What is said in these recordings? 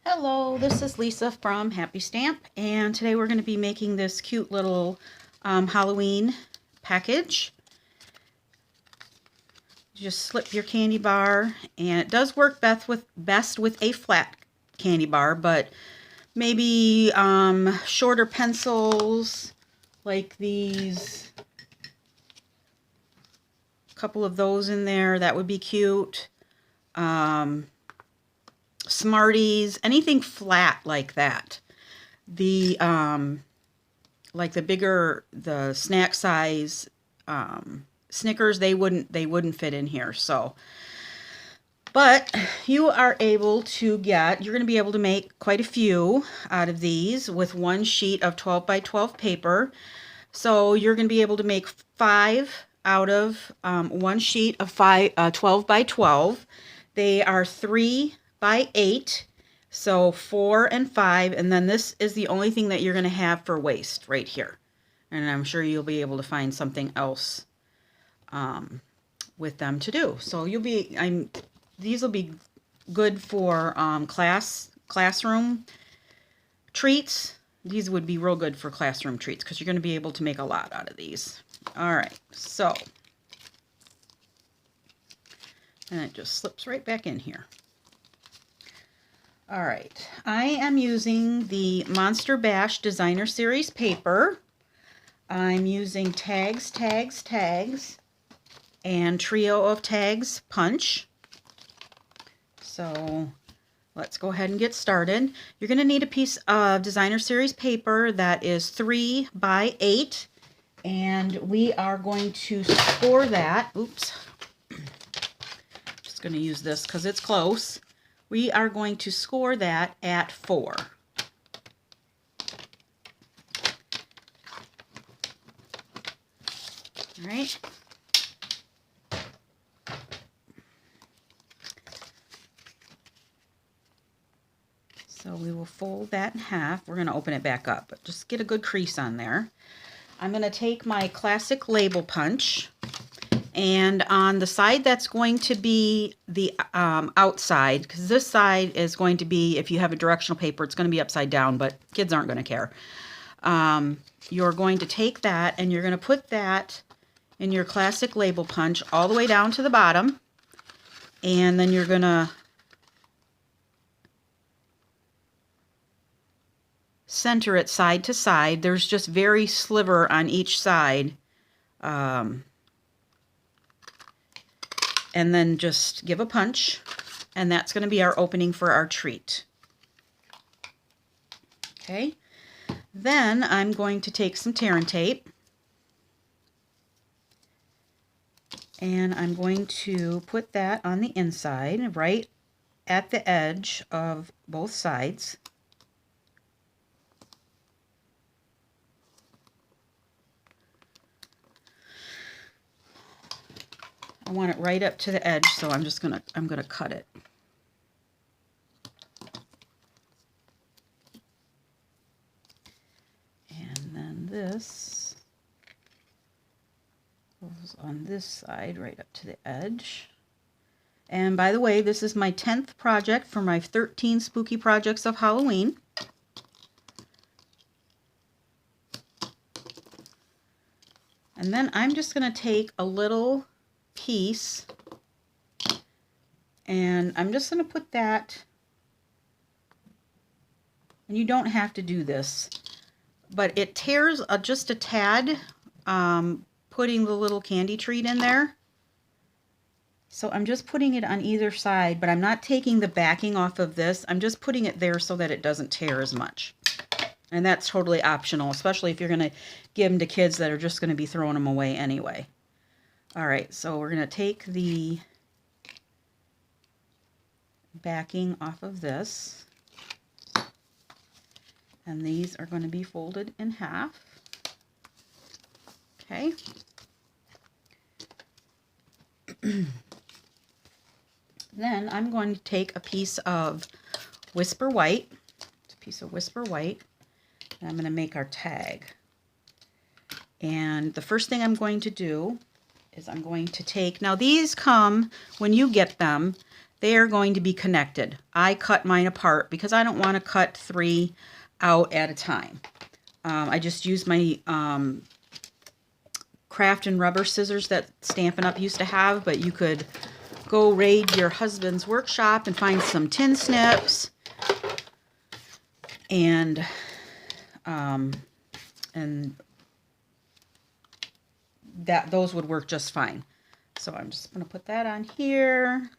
Hello, this is Lisa from Happy Stamp, and today we're going to be making this cute little Halloween package. You just slip your candy bar, and it does work best with a flat candy bar, but maybe shorter pencils like these, a couple of those in there, that would be cute. Smarties, anything flat like that. The like the snack size Snickers, they wouldn't fit in here. So, but you are able to you're going to be able to make quite a few out of these with one sheet of 12 by 12 paper. So you're going to be able to make 5 out of one sheet of 12 by 12. They are 3 by 8, so 4 and 5, and then this is the only thing that you're going to have for waste right here. And I'm sure you'll be able to find something else with them to do. So these will be good for classroom treats. These would be real good for classroom treats because you're going to be able to make a lot out of these. All right, so, and it just slips right back in here. All right, I am using the Monster Bash Designer Series paper. I'm using Tags, Tags, Tags, and Trio of Tags Punch. So let's go ahead and get started. You're going to need a piece of Designer Series paper that is 3 by 8, and we are going to score that. Oops. Just going to use this because it's close. We are going to score that at 4. All right. So we will fold that in half. We're going to open it back up, but just get a good crease on there. I'm going to take my classic label punch, and on the side that's going to be the outside, because this side is going to be, if you have a directional paper, it's going to be upside down, but kids aren't going to care. You're going to take that and you're going to put that in your classic label punch all the way down to the bottom, and then you're going to center it side to side. There's just very sliver on each side. And then just give a punch, and that's going to be our opening for our treat. Okay, then I'm going to take some tear and tape, and I'm going to put that on the inside, right at the edge of both sides. I want it right up to the edge, so I'm gonna cut it. And then this goes on this side right up to the edge. And by the way, this is my 10th project for my 13 spooky projects of Halloween. And then I'm just gonna take a little piece, and I'm just going to put that, and you don't have to do this, but it tears just a tad putting the little candy treat in there. So I'm just putting it on either side, but I'm not taking the backing off of this. I'm just putting it there so that it doesn't tear as much. And that's totally optional, especially if you're going to give them to kids that are just going to be throwing them away anyway. All right, so we're going to take the backing off of this, and these are going to be folded in half. Okay. Then I'm going to take a piece of Whisper White, and I'm going to make our tag. And the first thing I'm going to do is I'm going to take, now these come, when you get them, they are going to be connected. I cut mine apart because I don't want to cut 3 out at a time. I just use my craft and rubber scissors that Stampin' Up! Used to have, but you could go raid your husband's workshop and find some tin snips, and that those would work just fine. So I'm just going to put that on here.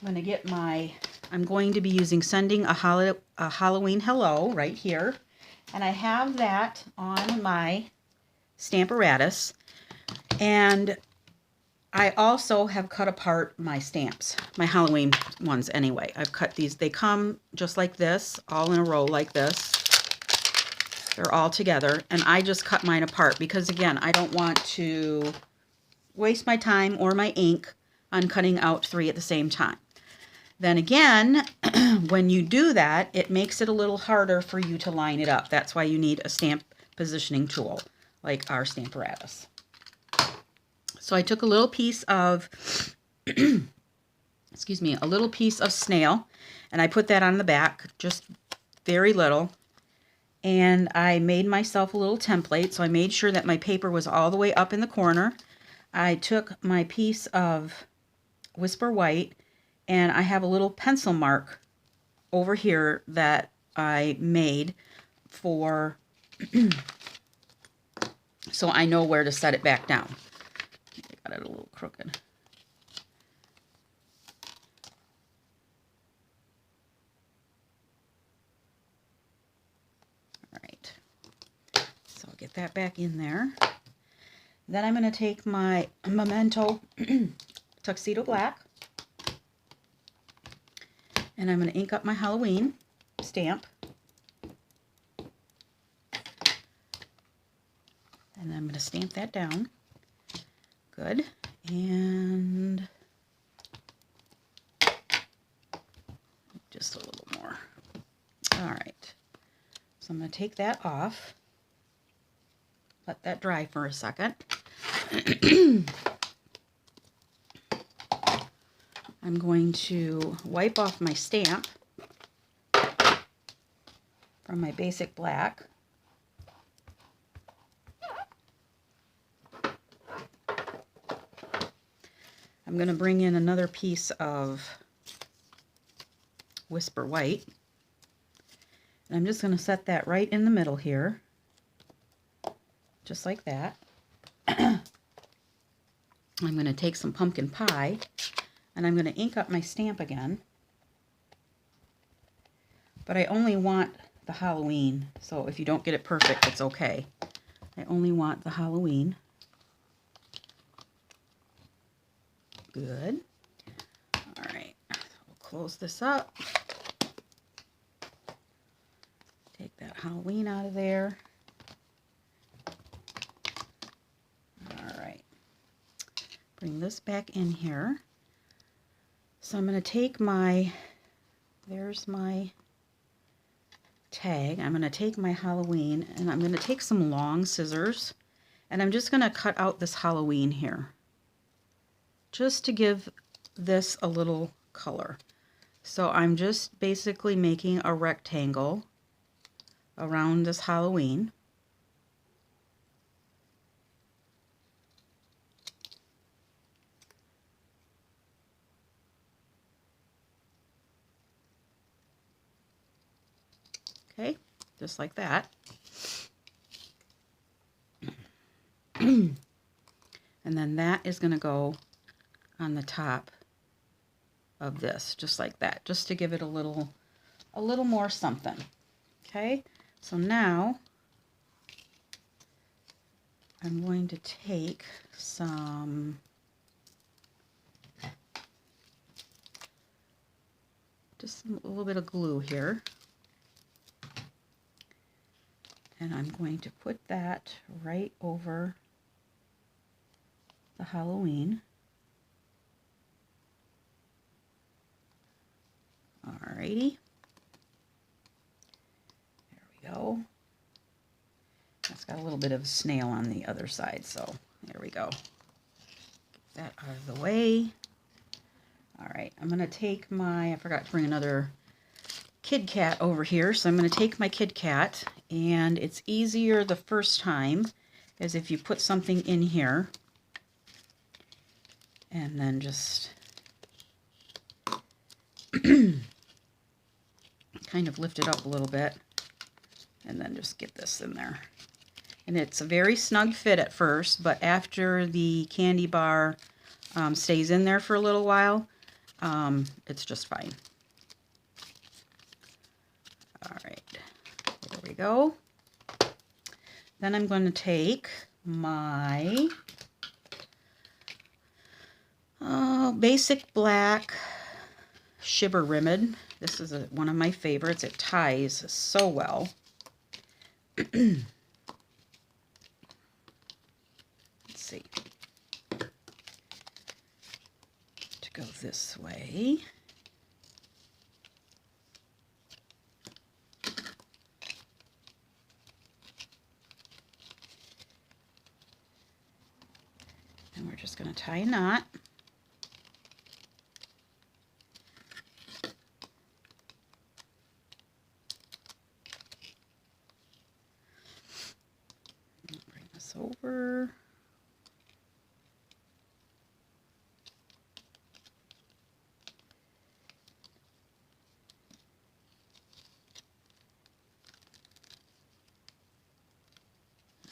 I'm going to be using Sending a Halloween Hello right here. And I have that on my Stamparatus. And I also have cut apart my stamps, my Halloween ones anyway. I've cut these. They come just like this, all in a row like this. They're all together. And I just cut mine apart because, again, I don't want to waste my time or my ink on cutting out 3 at the same time. Then again, when you do that, it makes it a little harder for you to line it up. That's why you need a stamp positioning tool like our Stamparatus. So I took a little piece of, excuse me, a little piece of snail, and I put that on the back, just very little. And I made myself a little template, so I made sure that my paper was all the way up in the corner. I took my piece of Whisper White, and I have a little pencil mark over here that I made for, so I know where to set it back down. I got it a little crooked. All right, so I'll get that back in there. Then I'm going to take my Memento Tuxedo Black, and I'm going to ink up my Halloween stamp. And I'm going to stamp that down. Good. And just a little more. All right. So I'm going to take that off. Let that dry for a second. I'm going to wipe off my stamp from my basic black. I'm going to bring in another piece of Whisper White. And I'm just going to set that right in the middle here. Just like that. I'm going to take some pumpkin pie, and I'm going to ink up my stamp again. But I only want the Halloween, so if you don't get it perfect, it's okay. I only want the Halloween. Good. All right, we'll close this up. Take that Halloween out of there. All right. Bring this back in here. So I'm going to take my, there's my tag. I'm going to take my Halloween, and I'm going to take some long scissors, and I'm just going to cut out this Halloween here, just to give this a little color. So I'm just basically making a rectangle around this Halloween. Okay, just like that. And then that is going to go on the top of this, just like that, just to give it a little more something. Okay, so now I'm going to take some just a little bit of glue here, and I'm going to put that right over the Halloween. Alrighty, there we go. It's got a little bit of snail on the other side, so there we go. Get That out of the way. All right, I'm going to take I forgot to bring another Kid Kat over here, so I'm going to take my Kid Kat, and it's easier the first time, as if you put something in here, and then just kind of lift it up a little bit, and then just get this in there. And it's a very snug fit at first, but after the candy bar stays in there for a little while, it's just fine. All right, there we go. Then I'm going to take my basic black Shiver Rimmel. This is one of my favorites. It ties so well. Let's see. To go this way. And we're just going to tie a knot. Bring this over.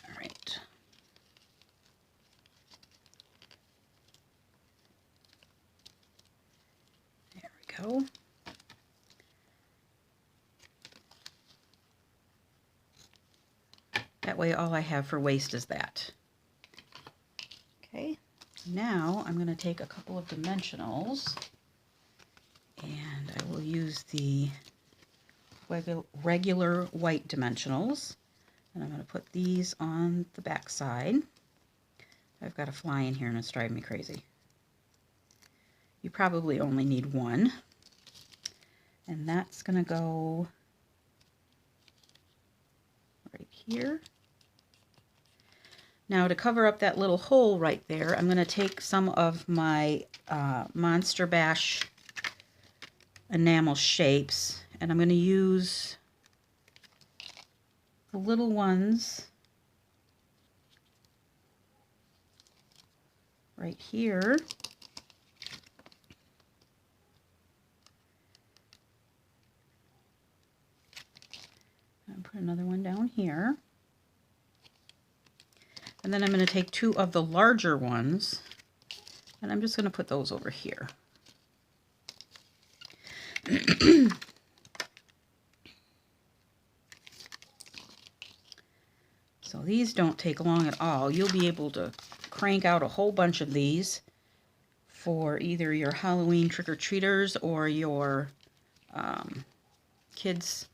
All right. There we go. That way all I have for waste is that. Okay, now I'm going to take a couple of dimensionals, and I will use the regular white dimensionals, and I'm going to put these on the back side. I've got a fly in here and it's driving me crazy. You probably only need one, and that's going to go right here. Now to cover up that little hole right there, I'm going to take some of my Monster Bash enamel shapes, and I'm going to use the little ones right here. And put another one down here. And then I'm going to take two of the larger ones, and I'm just going to put those over here. So these don't take long at all. You'll be able to crank out a whole bunch of these for either your Halloween trick-or-treaters or your kids'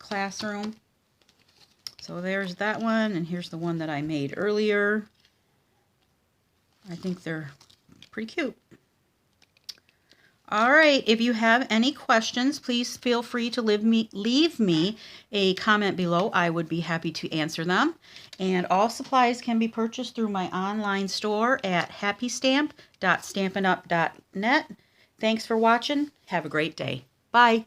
classroom. So there's that one, and here's the one that I made earlier. I think they're pretty cute. All right, if you have any questions, please feel free to leave me a comment below. I would be happy to answer them. And all supplies can be purchased through my online store at happystamp.stampinup.net. Thanks for watching. Have a great day. Bye.